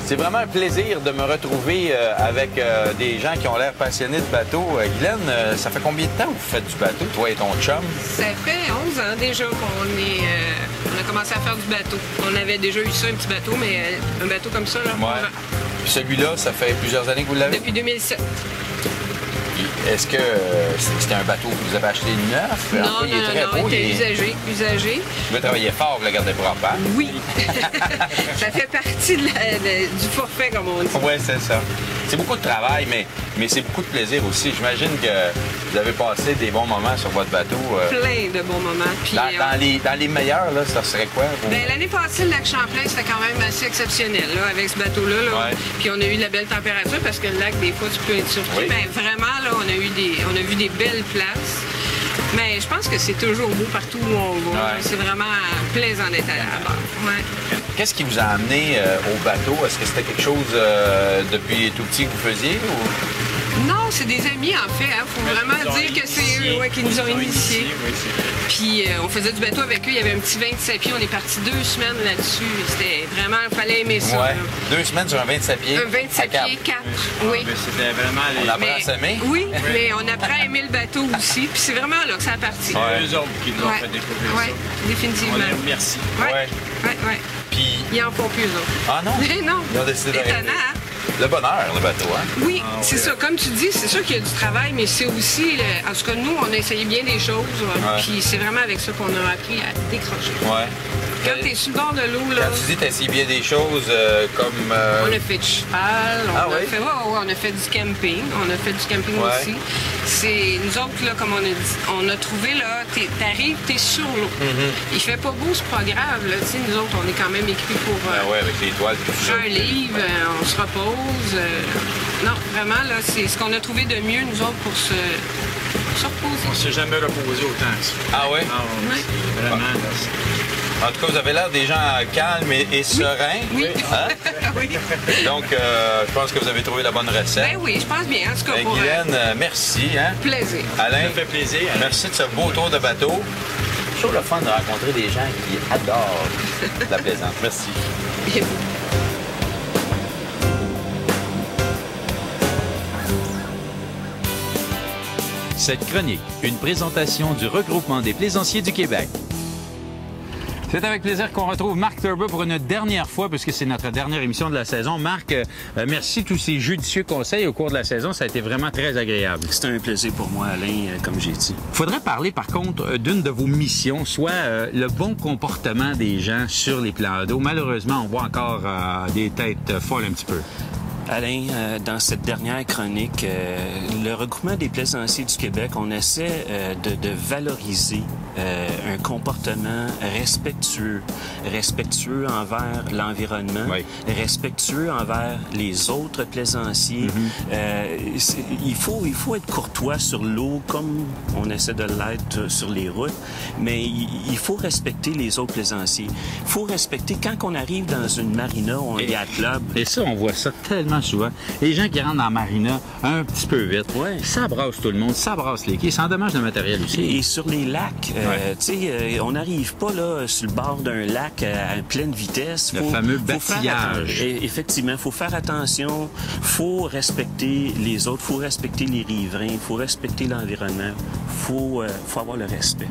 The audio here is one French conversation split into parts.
C'est vraiment un plaisir de me retrouver avec des gens qui ont l'air passionnés de bateau. Guylaine, ça fait combien de temps que vous faites du bateau, toi et ton chum? Ça fait 11 ans déjà qu'on a commencé à faire du bateau. On avait déjà eu ça, un petit bateau, mais un bateau comme ça, là. Ouais. Puis celui-là, ça fait plusieurs années que vous l'avez? Depuis 2007. Est-ce que c'était un bateau que vous avez acheté neuf? Non, il était usagé. Vous devez travailler fort pour le garder propre, hein? Oui. Ça fait partie du forfait, comme on dit. Oui, c'est ça. C'est beaucoup de travail, mais c'est beaucoup de plaisir aussi. J'imagine que vous avez passé des bons moments sur votre bateau. Plein de bons moments. Puis, dans les meilleurs, là, ça serait quoi? Bien, l'année passée, le lac Champlain, c'était quand même assez exceptionnel là, avec ce bateau-là. Là. Ouais. Puis on a eu de la belle température parce que le lac, des fois, tu peux être surpris. Oui. Mais vraiment, là, on a vu des belles places. Mais je pense que c'est toujours beau partout où on va. Ouais. C'est vraiment plaisant d'être à bord. Ouais. Qu'est-ce qui vous a amené au bateau? Est-ce que c'était quelque chose depuis tout petit que vous faisiez? Ou... Non, c'est des amis, en fait. Il faut vraiment dire que c'est eux qui nous ont initiés. Puis on faisait du bateau avec eux. Il y avait un petit 27 pieds. On est parti 2 semaines là-dessus. C'était vraiment... Il fallait aimer ça. Ouais. Là. 2 semaines sur un 27 pieds? Un 27 pieds, 4. Oui. C'était vraiment... On apprend à s'aimer? Oui, mais on apprend à aimer le bateau aussi. Puis c'est vraiment là que ça a parti. C'est eux autres qui nous ont fait découvrir ça. Oui, définitivement. On les remercie. Oui. Puis... Ils en font plus, eux autres. Ah non? Non. Ils ont décidé d'arrêter. Étonnant, hein? Le bonheur, le bateau, hein? Oui, c'est ça. Comme tu dis, c'est sûr qu'il y a du travail, mais c'est aussi... En tout cas, nous, on a essayé bien des choses. Puis c'est vraiment avec ça qu'on a appris à décrocher. Ouais. Quand t'es sur le bord de l'eau, là... Quand tu dis t'as essayé bien des choses comme... On a fait du cheval, on a fait du camping. On a fait du camping aussi. C'est nous autres, là, comme on a trouvé, là, t'arrives, t'es sur l'eau. Il fait pas beau, c'est pas grave, là. Tu sais, nous autres, on est quand même équipés pour... avec les toiles, tout ça. un livre, on se repose. Non, vraiment, là, c'est ce qu'on a trouvé de mieux, nous autres, pour se reposer. On s'est jamais reposé autant que ça. Ah ouais? Oui. Vraiment, là, En tout cas, vous avez l'air des gens calmes et sereins. Oui. Hein? Oui. Donc, je pense que vous avez trouvé la bonne recette. Ben oui, je pense bien. En tout cas, pour Guylaine, merci. Hein? plaisir. Alain, ça fait plaisir. merci de ce beau tour de bateau. C'est toujours le fun de rencontrer des gens qui adorent la plaisance. Merci. Cette chronique, une présentation du Regroupement des plaisanciers du Québec. C'est avec plaisir qu'on retrouve Marc Turbo pour une dernière fois, puisque c'est notre dernière émission de la saison. Marc, merci de tous ces judicieux conseils au cours de la saison. Ça a été vraiment très agréable. C'était un plaisir pour moi, Alain, comme j'ai dit. Il faudrait parler, par contre, d'une de vos missions, soit le bon comportement des gens sur les plans d'eau. Malheureusement, on voit encore des têtes folles un petit peu. Alain, dans cette dernière chronique, le Regroupement des plaisanciers du Québec, on essaie de valoriser un comportement respectueux envers l'environnement, respectueux envers les autres plaisanciers. Il faut être courtois sur l'eau comme on essaie de l'être sur les routes, mais il faut respecter les autres plaisanciers. Il faut respecter quand on arrive dans une marina ou un yacht club. Et ça, on voit ça tellement souvent. Les gens qui rentrent dans la marina un petit peu vite, ça brasse tout le monde, ça brasse les quais, ça endommage le matériel aussi. Et sur les lacs, tu sais, on n'arrive pas là sur le bord d'un lac à pleine vitesse. Le fameux bâtillage. Effectivement, il faut faire attention, il faut respecter les autres, il faut respecter les riverains, il faut respecter l'environnement, il faut avoir le respect.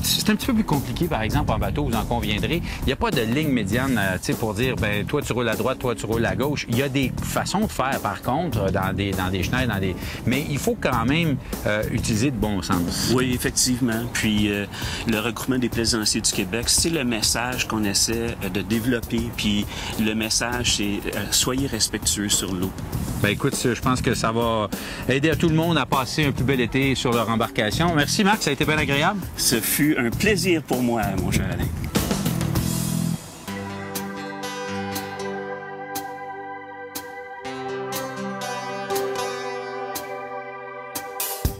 C'est un petit peu plus compliqué, par exemple, en bateau, vous en conviendrez. Il n'y a pas de ligne médiane pour dire, ben toi, tu roules à droite, toi, tu roules à gauche. Il y a des façons de faire, par contre, dans des chenets, mais il faut quand même utiliser de bon sens. Oui, effectivement. Puis le Regroupement des plaisanciers du Québec, c'est le message qu'on essaie de développer. Puis le message, c'est soyez respectueux sur l'eau. Ben écoute, je pense que ça va aider à tout le monde à passer un plus bel été sur leur embarcation. Merci Marc, ça a été bien agréable. Ce fut un plaisir pour moi, mon cher Alain.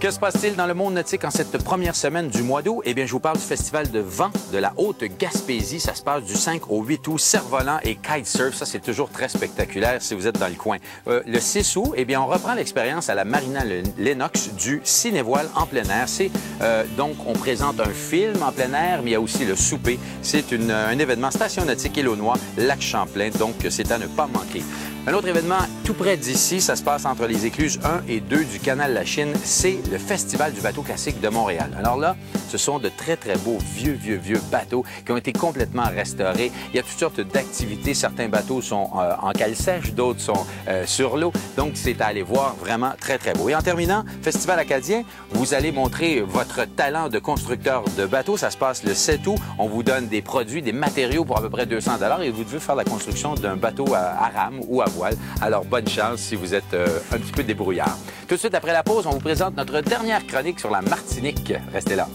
Que se passe-t-il dans le monde nautique en cette première semaine du mois d'août? Eh bien, je vous parle du Festival de vent de la Haute-Gaspésie. Ça se passe du 5 au 8 août. Cerf-volant et kitesurf, ça, c'est toujours très spectaculaire si vous êtes dans le coin. Le 6 août, eh bien, on reprend l'expérience à la Marina Lennox du ciné-voile en plein air. Donc, on présente un film en plein air, mais il y a aussi le souper. C'est un événement station nautique Île-aux-Noix, Lac-Champlain, donc c'est à ne pas manquer. Un autre événement tout près d'ici, ça se passe entre les écluses 1 et 2 du canal La Chine, c'est le Festival du bateau classique de Montréal. Alors là, ce sont de très, très beaux vieux bateaux qui ont été complètement restaurés. Il y a toutes sortes d'activités. Certains bateaux sont en cale sèche, d'autres sont sur l'eau. Donc, c'est à aller voir vraiment très, très beau. Et en terminant, Festival acadien, vous allez montrer votre talent de constructeur de bateaux. Ça se passe le 7 août. On vous donne des produits, des matériaux pour à peu près 200 $ et vous devez faire la construction d'un bateau à rame ou à voile. Alors, bonne chance si vous êtes un petit peu débrouillard. Tout de suite après la pause, on vous présente notre dernière chronique sur la Martinique. Restez là.